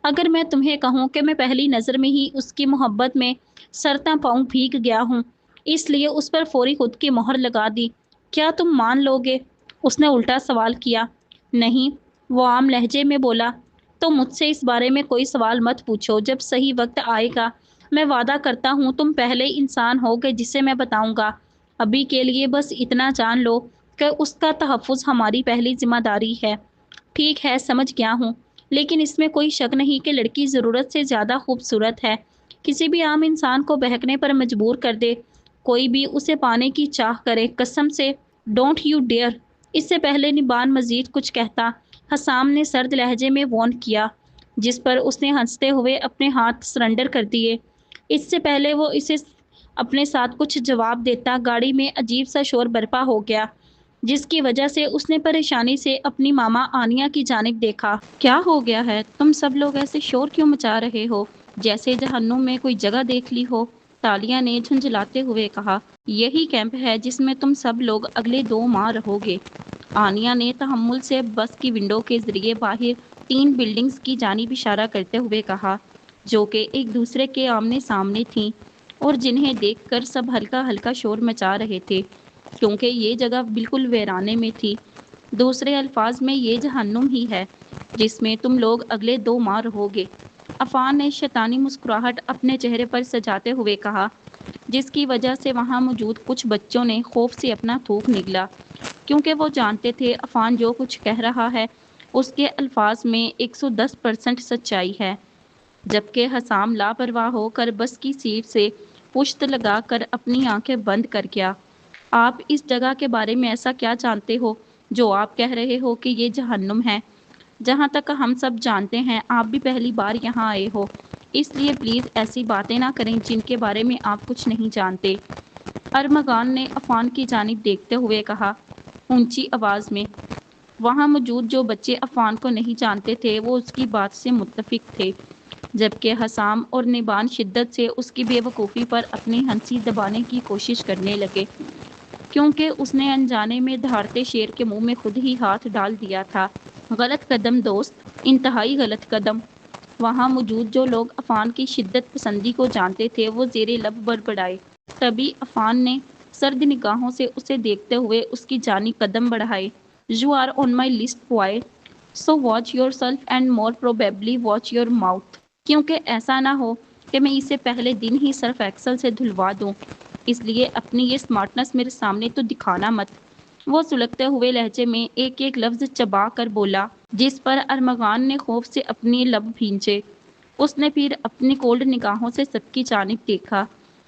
اگر میں تمہیں کہوں کہ میں پہلی نظر میں ہی اس کی محبت میں سرتاں پاؤں بھیگ گیا ہوں، اس لیے اس پر فوری خود کی مہر لگا دی، کیا تم مان لو گے؟ اس نے الٹا سوال کیا۔ نہیں، وہ عام لہجے میں بولا۔ تو مجھ سے اس بارے میں کوئی سوال مت پوچھو، جب صحیح وقت آئے گا میں وعدہ کرتا ہوں تم پہلے انسان ہوگے جسے میں بتاؤں گا۔ ابھی کے لیے بس اتنا جان لو کہ اس کا تحفظ ہماری پہلی ذمہ داری ہے۔ ٹھیک ہے، سمجھ گیا ہوں، لیکن اس میں کوئی شک نہیں کہ لڑکی ضرورت سے زیادہ خوبصورت ہے، کسی بھی عام انسان کو بہکنے پر مجبور کر دے، کوئی بھی اسے پانے کی چاہ کرے، قسم سے ڈونٹ یو ڈیئر۔ اس سے پہلے نبان مزید کچھ کہتا، حسام نے سرد لہجے میں وارن کیا، جس پر اس نے ہنستے ہوئے اپنے ہاتھ سرنڈر کر دیے۔ اس سے پہلے وہ اسے اپنے ساتھ کچھ جواب دیتا گاڑی میں عجیب سا شور برپا ہو گیا، جس کی وجہ سے اس نے پریشانی سے اپنی ماما آنیا کی جانب دیکھا۔ کیا ہو گیا ہے؟ تم سب لوگ ایسے شور کیوں مچا رہے ہو جیسے جہنم میں کوئی جگہ دیکھ لی ہو؟ تالیہ نے جھنجھلاتے ہوئے کہا۔ یہی کیمپ ہے جس میں تم سب لوگ اگلے 2 ماہ رہو گے، آنیا نے تحمل سے بس کی ونڈو کے ذریعے باہر 3 بلڈنگز کی جانب اشارہ کرتے ہوئے کہا، جو کہ ایک دوسرے کے آمنے سامنے تھیں اور جنہیں دیکھ کر سب ہلکا ہلکا شور مچا رہے تھے کیونکہ یہ جگہ بالکل ویرانے میں تھی۔ دوسرے الفاظ میں یہ جہنم ہی ہے جس میں تم لوگ اگلے 2 ماہ رہو گے، عفان نے شیطانی مسکراہٹ اپنے چہرے پر سجاتے ہوئے کہا، جس کی وجہ سے وہاں موجود کچھ بچوں نے خوف سے اپنا تھوک نگلا، کیونکہ وہ جانتے تھے عفان جو کچھ کہہ رہا ہے اس کے الفاظ میں 110% سچائی ہے۔ جبکہ حسام لاپرواہ ہو کر بس کی سیٹ سے پشت لگا کر اپنی آنکھیں بند کر گیا۔ آپ اس جگہ کے بارے میں ایسا کیا جانتے ہو جو آپ کہہ رہے ہو کہ یہ جہنم ہے؟ جہاں تک ہم سب جانتے ہیں آپ بھی پہلی بار یہاں آئے ہو، اس لیے پلیز ایسی باتیں نہ کریں جن کے بارے میں آپ کچھ نہیں جانتے، ارمغان نے عفان کی جانب دیکھتے ہوئے کہا، اونچی آواز میں۔ وہاں موجود جو بچے عفان کو نہیں جانتے تھے وہ اس کی بات سے متفق تھے، جبکہ حسام اور نبان شدت سے اس کی بے وقوفی پر اپنی ہنسی دبانے کی کوشش کرنے لگے، کیونکہ اس نے انجانے میں دھاڑتے شیر کے منہ میں خود ہی ہاتھ ڈال دیا تھا۔ غلط قدم دوست، انتہائی غلط قدم۔ وہاں موجود جو لوگ عفان کی شدت پسندی کو جانتے تھے وہ زیر لب بڑبڑائے۔ تبھی عفان نے سرد نگاہوں سے اسے دیکھتے ہوئے اس کی جانب قدم بڑھائے۔ You are on my list boy, so watch yourself and more probably watch your mouth۔ کیونکہ ایسا نہ ہو کہ میں اسے پہلے دن ہی سرف ایکسل سے دھلوا دوں، اس لیے اپنی یہ سمارٹنس میرے سامنے تو دکھانا مت۔ وہ سلگتے ہوئے لہجے میں ایک ایک لفظ چبا کر بولا، جس پر ارمغان نے خوف سے اپنی لب بھینچے۔ اس نے پھر اپنی کولڈ نگاہوں سے سب کی جانب دیکھا۔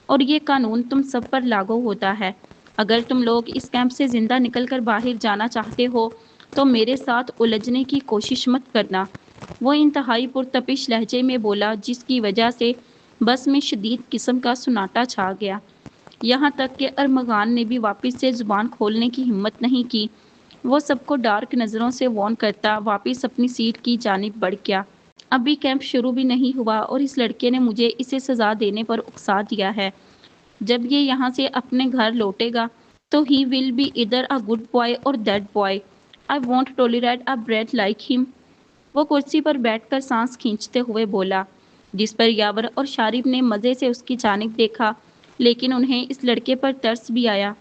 اور یہ قانون تم سب پر لاگو ہوتا ہے۔ اگر تم لوگ اس کیمپ سے زندہ نکل کر باہر جانا چاہتے ہو تو میرے ساتھ الجھنے کی کوشش مت کرنا۔ وہ انتہائی پرتپش لہجے میں بولا، جس کی وجہ سے بس میں شدید قسم کا سناٹا چھا گیا۔ یہاں تک کہ ارمغان نے بھی واپس سے زبان کھولنے کی ہمت نہیں کی۔ وہ سب کو ڈارک نظروں سے وارن کرتا واپس اپنی سیٹ کی جانب بڑھ گیا۔ ابھی کیمپ شروع بھی نہیں ہوا اور اس لڑکے نے مجھے اسے سزا دینے پر اکسا دیا ہے۔ جب یہ یہاں سے اپنے گھر لوٹے گا تو ہی will be either a good boy or that boy. I won't tolerate a breath like him. وہ کرسی پر بیٹھ کر سانس کھینچتے ہوئے بولا، جس پر یاور اور شارب نے مزے سے اس کی جانب دیکھا، لیکن انہیں اس لڑکے پر ترس بھی آیا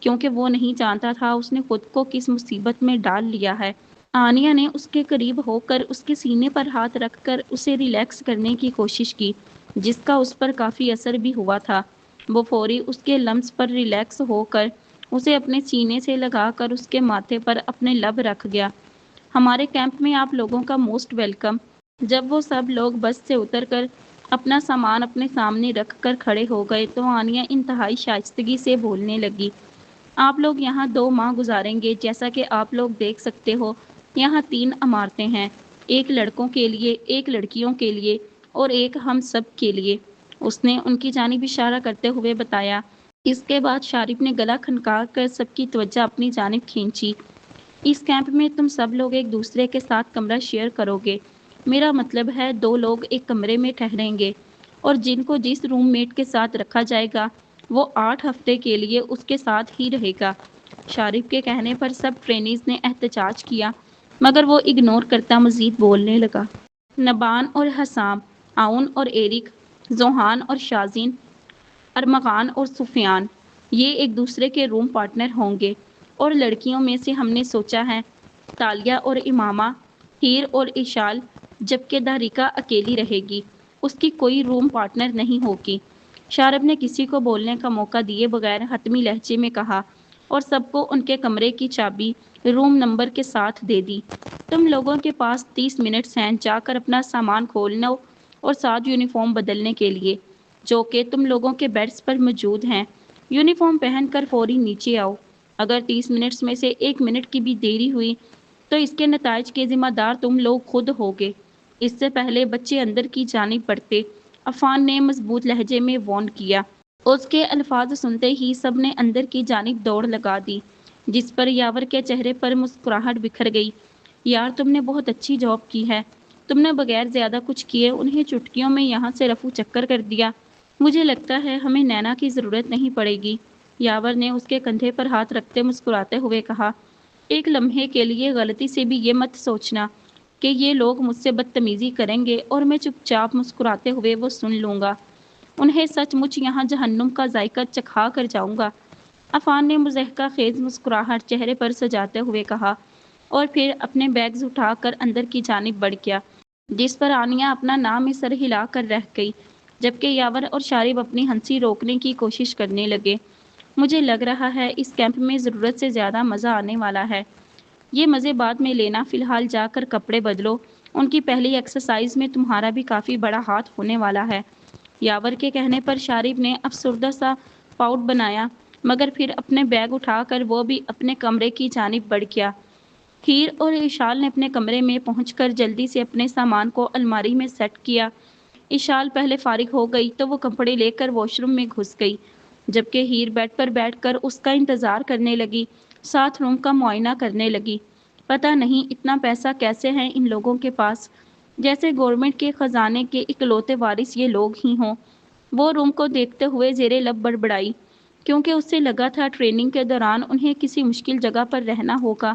کیونکہ وہ نہیں جانتا تھا اس نے خود کو کس مصیبت میں ڈال لیا ہے۔ آنیا نے اس کے قریب ہو کر اس کے سینے پر ہاتھ رکھ کر اسے ریلیکس کرنے کی کوشش کی، جس کا اس پر کافی اثر بھی ہوا تھا۔ وہ فوری اس کے لمس پر ریلیکس ہو کر اسے اپنے سینے سے لگا کر اس کے ماتھے پر اپنے لب رکھ گیا۔ ہمارے کیمپ میں آپ لوگوں کا موسٹ ویلکم۔ جب وہ سب لوگ بس سے اتر کر اپنا سامان اپنے سامنے رکھ کر کھڑے ہو گئے تو آنیا انتہائی شائستگی سے بولنے لگی، آپ لوگ یہاں 2 ماہ گزاریں گے۔ جیسا کہ آپ لوگ دیکھ سکتے ہو یہاں 3 عمارتیں ہیں، ایک لڑکوں کے لیے، ایک لڑکیوں کے لیے اور ایک ہم سب کے لیے۔ اس نے ان کی جانب اشارہ کرتے ہوئے بتایا۔ اس کے بعد شارب نے گلا کھنکا کر سب کی توجہ اپنی جانب کھینچی۔ اس کیمپ میں تم سب لوگ ایک دوسرے کے ساتھ کمرہ شیئر کرو گے۔ میرا مطلب ہے 2 لوگ ایک کمرے میں ٹھہریں گے اور جن کو جس روم میٹ کے ساتھ رکھا جائے گا وہ 8 ہفتے کے لیے اس کے ساتھ ہی رہے گا۔ شارب کے کہنے پر سب ٹرینیز نے احتجاج کیا مگر وہ اگنور کرتا مزید بولنے لگا۔ نبان اور حسام، آؤن اور ایرک، زوہان اور شازین، ارمغان اور سفیان، یہ ایک دوسرے کے روم پارٹنر ہوں گے۔ اور لڑکیوں میں سے ہم نے سوچا ہے تالیہ اور امامہ، ہیر اور ایشال، جبکہ دھاریکا اکیلی رہے گی، اس کی کوئی روم پارٹنر نہیں ہوگی۔ شارب نے کسی کو بولنے کا موقع دیے بغیر حتمی لہجے میں کہا اور سب کو ان کے کمرے کی چابی روم نمبر کے ساتھ دے دی۔ تم لوگوں کے پاس 30 منٹس ہیں جا کر اپنا سامان کھولنا اور ساتھ یونیفارم بدلنے کے لیے جو کہ تم لوگوں کے بیڈز پر موجود ہیں۔ یونیفارم پہن کر فوری نیچے آؤ۔ اگر 30 منٹس میں سے 1 منٹ کی بھی دیری ہوئی تو اس کے نتائج کے ذمہ دار تم لوگ خود ہوگے۔ اس سے پہلے بچے اندر کی جانب بڑھتے، عفان نے مضبوط لہجے میں وارن کیا۔ اس کے الفاظ سنتے ہی سب نے اندر کی جانب دوڑ لگا دی، جس پر یاور کے چہرے پر مسکراہٹ بکھر گئی۔ یار تم نے بہت اچھی جاب کی ہے، تم نے بغیر زیادہ کچھ کیے انہیں چٹکیوں میں یہاں سے رفو چکر کر دیا۔ مجھے لگتا ہے ہمیں نینا کی ضرورت نہیں پڑے گی۔ یاور نے اس کے کندھے پر ہاتھ رکھتے مسکراتے ہوئے کہا، ایک لمحے کے لیے غلطی سے بھی یہ مت سوچنا کہ یہ لوگ مجھ سے بدتمیزی کریں گے اور میں چپ چاپ مسکراتے ہوئے وہ سن لوں گا، انہیں سچ مچ یہاں جہنم کا ذائقہ چکھا کر جاؤں گا۔ عفان نے مضحکہ خیز مسکراہٹ چہرے پر سجاتے ہوئے کہا اور پھر اپنے بیگز اٹھا کر اندر کی جانب بڑھ گیا، جس پر آنیا اپنا نام سر ہلا کر رہ گئی، جبکہ یاور اور شارب اپنی ہنسی روکنے کی کوشش کرنے لگے۔ مجھے لگ رہا ہے اس کیمپ میں ضرورت سے زیادہ مزہ آنے والا ہے۔ یہ مزے بعد میں لینا، فی الحال جا کر کپڑے بدلو، ان کی پہلی ایکسرسائز میں تمہارا بھی کافی بڑا ہاتھ ہونے والا ہے۔ یاور کے کہنے پر شارب نے افسردہ سا پاؤٹ بنایا مگر پھر اپنے بیگ اٹھا کر وہ بھی اپنے کمرے کی جانب بڑھ گیا۔ ہیر اور ایشال نے اپنے کمرے میں پہنچ کر جلدی سے اپنے سامان کو الماری میں سیٹ کیا۔ ایشال پہلے فارغ ہو گئی تو وہ کپڑے لے کر واش روم میں گھس گئی، جبکہ ہیر بیڈ پر بیٹھ کر اس کا انتظار کرنے لگی، ساتھ روم کا معائنہ کرنے لگی۔ پتہ نہیں اتنا پیسہ کیسے ہے ان لوگوں کے پاس، جیسے گورنمنٹ کے خزانے کے اکلوتے وارث یہ لوگ ہی ہوں۔ وہ روم کو دیکھتے ہوئے زیر لب بڑبڑائی کیونکہ اس سے لگا تھا ٹریننگ کے دوران انہیں کسی مشکل جگہ پر رہنا ہوگا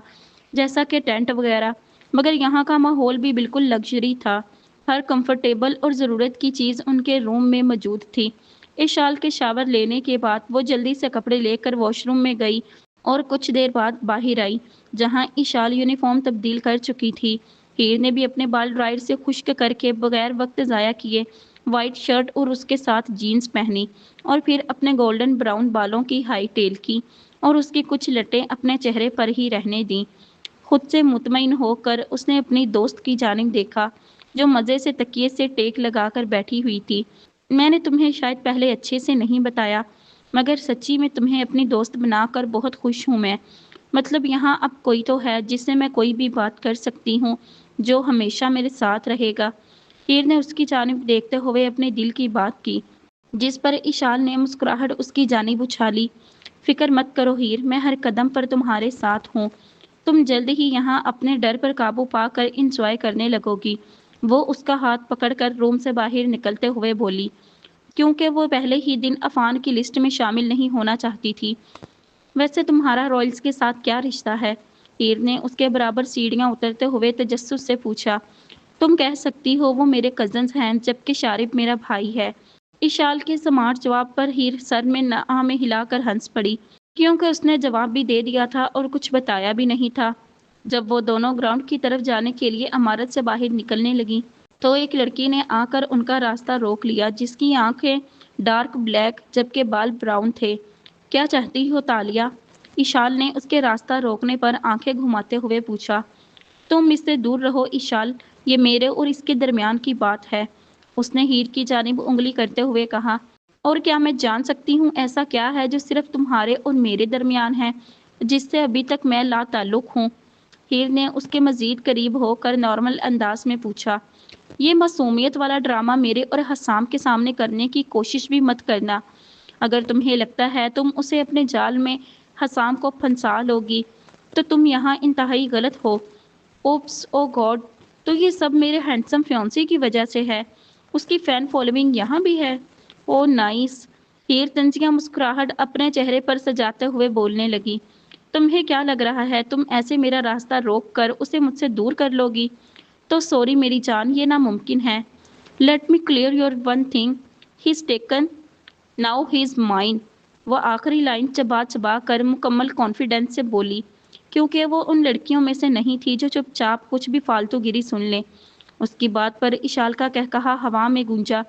جیسا کہ ٹینٹ وغیرہ، مگر یہاں کا ماحول بھی بالکل لگژری تھا، ہر کمفرٹیبل اور ضرورت کی چیز ان کے روم میں موجود تھی۔ ایشال کے شاور لینے کے بعد وہ جلدی سے کپڑے لے کر واش روم میں گئی اور کچھ دیر بعد باہر آئی جہاں ایشال یونیفارم تبدیل کر چکی تھی۔ ہیر نے بھی اپنے بال ڈرائر سے خشک کر کے بغیر وقت ضائع کیے وائٹ شرٹ اور اس کے ساتھ جینز پہنی اور پھر اپنے گولڈن براؤن بالوں کی ہائی ٹیل کی اور اس کی کچھ لٹیں اپنے چہرے پر ہی رہنے دیں۔ خود سے مطمئن ہو کر اس نے اپنی دوست کی جانب دیکھا جو مزے سے تکیے سے ٹیک لگا کر بیٹھی ہوئی تھی۔ میں نے تمہیں شاید پہلے اچھے سے نہیں بتایا، مگر سچی میں تمہیں اپنی دوست بنا کر بہت خوش ہوں میں۔ مطلب یہاں اب کوئی تو ہے جس سے میں کوئی بھی بات کر سکتی ہوں، جو ہمیشہ میرے ساتھ رہے گا۔ ہیر نے اس کی جانب دیکھتے ہوئے اپنے دل کی بات کی، جس پر اشال نے مسکراہٹ اس کی جانب اچھالی۔ فکر مت کرو ہیر، میں ہر قدم پر تمہارے ساتھ ہوں۔ تم جلد ہی یہاں اپنے ڈر پر قابو پا کر انجوائے کرنے لگو گی۔ وہ اس کا ہاتھ پکڑ کر روم سے باہر نکلتے ہوئے بولی، کیونکہ وہ پہلے ہی دن عفان کی لسٹ میں شامل نہیں ہونا چاہتی تھی۔ ویسے تمہارا رائلز کے ساتھ کیا رشتہ ہے؟ ہیر نے اس کے برابر سیڑھیاں اترتے ہوئے تجسس سے پوچھا۔ تم کہہ سکتی ہو وہ میرے کزنز ہیں، جبکہ شارب میرا بھائی ہے۔ اشال کے سمارٹ جواب پر ہیر سر میں نہ میں ہلا کر ہنس پڑی، کیونکہ اس نے جواب بھی دے دیا تھا اور کچھ بتایا بھی نہیں تھا۔ جب وہ دونوں گراؤنڈ کی طرف جانے کے لیے عمارت سے باہر نکلنے لگیں تو ایک لڑکی نے آ کر ان کا راستہ روک لیا، جس کی آنکھیں ڈارک بلیک جبکہ بال براؤن تھے۔ کیا چاہتی ہو تالیہ؟ اشال نے اس کے راستہ روکنے پر آنکھیں گھماتے ہوئے پوچھا۔ تم اس سے دور رہو اشال، یہ میرے اور اس کے درمیان کی بات ہے، اس نے ہیر کی جانب انگلی کرتے ہوئے کہا۔ اور کیا میں جان سکتی ہوں ایسا کیا ہے جو صرف تمہارے اور میرے درمیان ہے، جس سے ابھی تک میں لا تعلق ہوں؟ ہیر نے اس کے مزید قریب ہو کر نارمل انداز میں پوچھا۔ یہ معصومیت والا ڈرامہ میرے اور حسام کے سامنے کرنے کی کوشش بھی مت کرنا۔ اگر تمہیں لگتا ہے تم اسے اپنے جال میں حسام کو پھنسا لوگی تو تم یہاں انتہائی غلط ہو۔ اوپس او گاڈ، تو یہ سب میرے ہینڈسم فیونسی کی وجہ سے ہے؟ اس کی فین فالوئنگ یہاں بھی ہے؟ Oh nice. ہیر طنزیہ مسکراہٹ اپنے چہرے پر سجاتے ہوئے بولنے لگی۔ تمہیں کیا لگ رہا ہے تم ایسے میرا راستہ روک کر اسے مجھ سے دور کر لوگی؟ تو سوری میری جان، یہ ناممکن ہے۔ Let me clear your one thing, he is taken, now he is mine. وہ آخری لائن چبا چبا کر مکمل کانفیڈنس سے بولی، کیونکہ وہ ان لڑکیوں میں سے نہیں تھی جو چپ چاپ کچھ بھی فالتو گیری سن لیں۔ اس کی بات پر اشال کا کہکہا ہوا میں گونجا،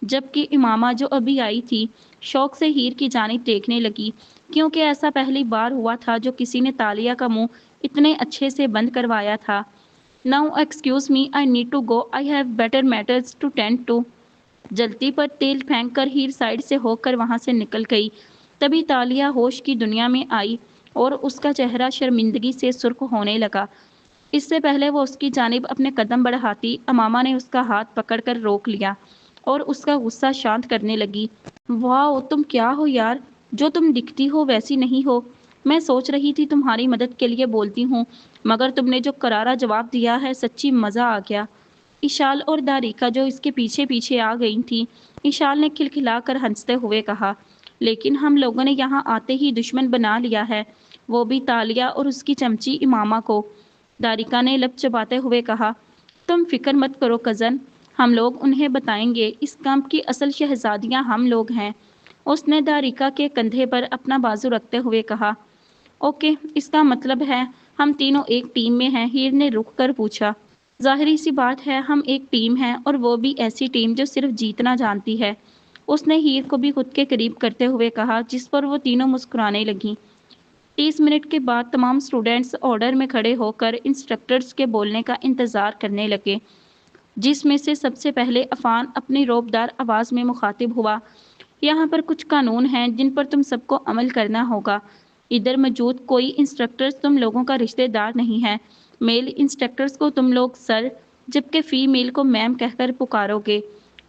جبکہ امامہ جو ابھی آئی تھی شوق سے ہیر کی جانب دیکھنے لگی، کیونکہ ایسا پہلی بار ہوا تھا جو کسی نے تالیہ کا منہ اتنے اچھے سے بند کروایا تھا۔ Now excuse me, I need to go, I have better matters to tend to. جلتی پر تیل پھینک کر ہیر سائڈ سے ہو کر وہاں سے نکل گئی۔ تبھی تالیہ ہوش کی دنیا میں آئی اور اس کا چہرہ شرمندگی سے سرخ ہونے لگا۔ اس سے پہلے وہ اس کی جانب اپنے قدم بڑھاتی، امامہ نے اس کا ہاتھ پکڑ کر روک لیا اور اس کا غصہ شانت کرنے لگی۔ واؤ، تم کیا ہو یار، جو تم دکھتی ہو ویسی نہیں ہو۔ میں سوچ رہی تھی تمہاری مدد کے لیے بولتی ہوں، مگر تم نے جو کرارا جواب دیا ہے سچی مزہ آ گیا۔ اشال اور داریکا جو اس کے پیچھے پیچھے آ گئی تھیں، اشال نے کھلکھلا کر ہنستے ہوئے کہا، لیکن ہم لوگوں نے یہاں آتے ہی دشمن بنا لیا ہے، وہ بھی تالیہ اور اس کی چمچی امامہ کو۔ داریکا نے لب چباتے ہوئے کہا، تم فکر مت کرو کزن، ہم لوگ انہیں بتائیں گے، اس کیمپ کی اصل شہزادیاں ہم لوگ ہیں۔ اس نے داریکا کے کندھے پر اپنا بازو رکھتے ہوئے کہا۔ اوکے، اس کا مطلب ہے ہم تینوں ایک ٹیم میں ہیں؟ ہیر نے رک کر پوچھا۔ ظاہری سی بات ہے ہم ایک ٹیم ہیں، اور وہ بھی ایسی ٹیم جو صرف جیتنا جانتی ہے، اس نے ہیر کو بھی خود کے قریب کرتے ہوئے کہا، جس پر وہ تینوں مسکرانے لگیں۔ 30 منٹ کے بعد تمام اسٹوڈنٹس آرڈر میں کھڑے ہو کر انسٹرکٹرز کے بولنے کا انتظار کرنے لگے، جس میں سے سب سے پہلے عفان اپنی رعبدار آواز میں مخاطب ہوا۔ یہاں پر کچھ قانون ہیں جن پر تم سب کو عمل کرنا ہوگا۔ ادھر موجود کوئی انسٹرکٹرز تم لوگوں کا رشتہ دار نہیں ہے۔ میل انسٹرکٹرز کو تم لوگ سر، جبکہ فی میل کو میم کہہ کر پکارو گے،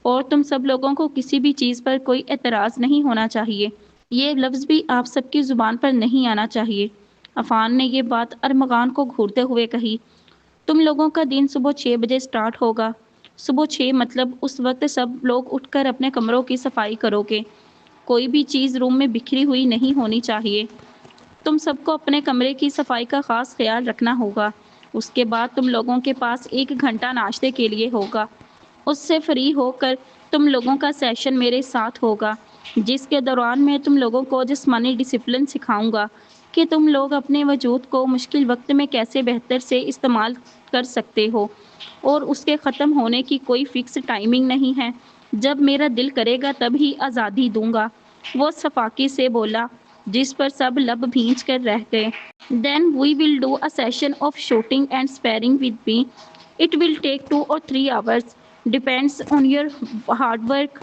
اور تم سب لوگوں کو کسی بھی چیز پر کوئی اعتراض نہیں ہونا چاہیے۔ یہ لفظ بھی آپ سب کی زبان پر نہیں آنا چاہیے۔ عفان نے یہ بات ارمغان کو گھورتے ہوئے کہی۔ تم لوگوں کا دن صبح 6 بجے سٹارٹ ہوگا۔ صبح 6 مطلب اس وقت سب لوگ اٹھ کر اپنے کمروں کی صفائی کرو گے۔ کوئی بھی چیز روم میں بکھری ہوئی نہیں ہونی چاہیے۔ تم سب کو اپنے کمرے کی صفائی کا خاص خیال رکھنا ہوگا۔ اس کے بعد تم لوگوں کے پاس 1 گھنٹہ ناشتے کے لیے ہوگا۔ اس سے فری ہو کر تم لوگوں کا سیشن میرے ساتھ ہوگا، جس کے دوران میں تم لوگوں کو جسمانی ڈسپلن سکھاؤں گا کہ تم لوگ اپنے وجود کو مشکل وقت میں کیسے بہتر سے استعمال کر سکتے ہو، اور اس کے ختم ہونے کی کوئی فکس ٹائمنگ نہیں ہے، جب میرا دل کرے گا تب ہی آزادی دوں گا، وہ صفاقی سے بولا، جس پر سب لب بھینچ کر رہ گئے۔ Then we will do a session of shooting and sparring with me. It will take 2 or 3 hours. Depends on your hard work.